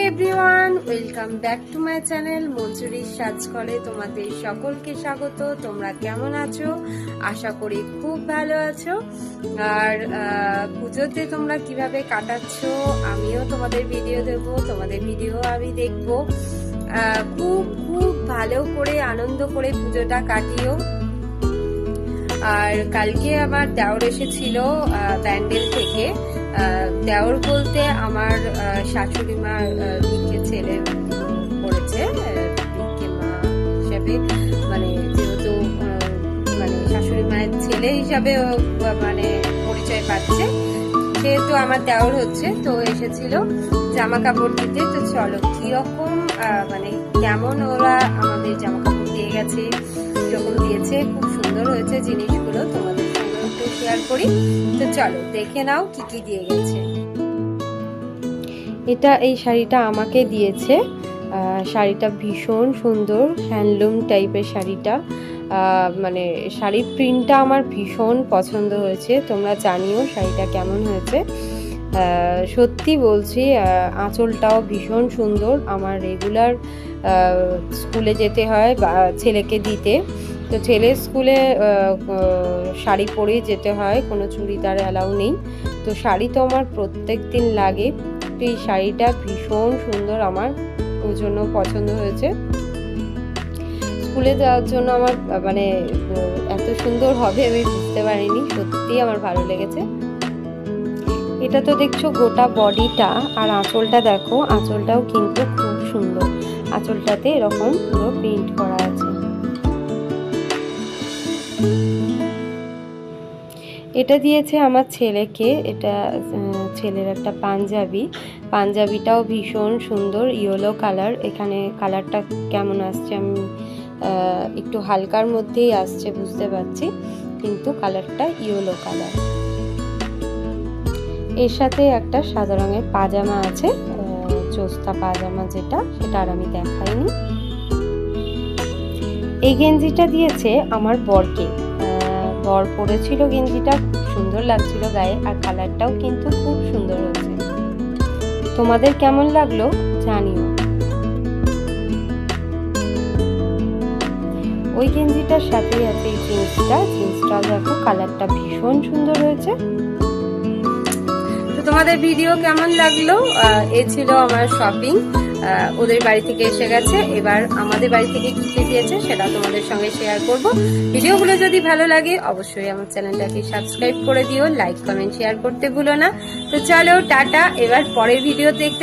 Everyone, welcome back to my channel মঞ্জুরির সাজঘরে। তোমাদের সকলকে স্বাগত। তোমরা কেমন আছো? আশা করি খুব ভালো আছো। আর পুজোতে তোমরা কিভাবে কাটাচ্ছ আমিও তোমাদের ভিডিও দেব, তোমাদের ভিডিও আমি দেখবো। খুব খুব ভালো করে আনন্দ করে পুজোটা কাটিও। আর কালকে আমার দেওর এসেছিল প্যান্ডেল থেকে। দেওর বলতে আমার শাশুড়ি মার দিকে ছেলে পড়েছে, দিকে মা হিসাবে, মানে যেহেতু মানে শাশুড়ি মায়ের ছেলে হিসাবে মানে পরিচয় পাচ্ছে, যেহেতু আমার দেওর হচ্ছে, তো এসেছিল জামা কাপড় দিতে। তো চলো কিরকম মানে কেমন ওরা আমাদের জামা কাপড় দিয়ে গেছে, কিরকম দিয়েছে, খুব সুন্দর হয়েছে জিনিসগুলো, তোমাদের সঙ্গে একটু শেয়ার করি। তো চলো দেখে নাও কি কি দিয়ে গেছে। এই শাড়িটা আমাকে দিয়েছে। শাড়িটা ভীষণ সুন্দর, হ্যান্ডলুম টাইপের শাড়িটা। মানে শাড়ির প্রিন্টটা আমার ভীষণ পছন্দ হয়েছে। তোমরা জানিও শাড়িটা কেমন হয়েছে। সত্যি বলছি, আঁচলটাও ভীষণ সুন্দর। আমার রেগুলার স্কুলে যেতে হয় বা ছেলেকে দিতে, তো ছেলের স্কুলে শাড়ি পরেই যেতে হয়, কোনো চুড়িদার অ্যালাউ নেই। তো শাড়ি তো আমার প্রত্যেক দিন লাগে। তো এই শাড়িটা ভীষণ সুন্দর, আমার ওই জন্য পছন্দ হয়েছে। স্কুলে যাওয়ার জন্য আমার মানে এত সুন্দর হবে আমি বুঝতে পারিনি, সত্যি আমার ভালো লেগেছে। এটা তো দেখছো গোটা বডিটা, আর আঁচলটা দেখো, আঁচলটাও কিন্তু খুব সুন্দর। আঁচলটাতে এরকম পুরো প্রিন্ট করা আছে। এটা দিয়েছে আমার ছেলেকে, এটা ছেলের একটা পাঞ্জাবিটাও ভীষণ সুন্দর, ইয়েলো কালার। এখানে কালারটা কেমন আসছে আমি একটু হালকার মধ্যেই আসছে বুঝতে পারছি, কিন্তু কালারটা ইয়েলো কালার। এর সাথে একটা সাদা রঙের পাজামা আছে, চোস্তা পাজামা যেটা, সেটা আর আমি দেখাইনি। এই গেঞ্জিটা দিয়েছে আমার বরকে। বর পরেছিল গেঞ্জিটা, খুব সুন্দর লাগছিল গায়ে, আর কালারটাও কিন্তু খুব সুন্দর হয়েছে। তোমাদের কেমন লাগলো জানিও। ওই গেঞ্জিটার সাথেই আছে এই জিন্সটা দেখো, কালারটা ভীষণ সুন্দর হয়েছে। তো তোমাদের ভিডিও কেমন লাগলো? এ ছিল আমার শপিং। ওদের বাড়ি থেকে এসে গেছে, এবার আমাদের বাড়ি থেকে কি কি দিয়েছে সেটা তোমাদের সঙ্গে শেয়ার করব। ভিডিওগুলো যদি ভালো লাগে অবশ্যই আমার চ্যানেলটাকে সাবস্ক্রাইব করে দিও, লাইক কমেন্ট শেয়ার করতে ভুলো না। তো চলো টাটা, এবার পরের ভিডিও দেখতে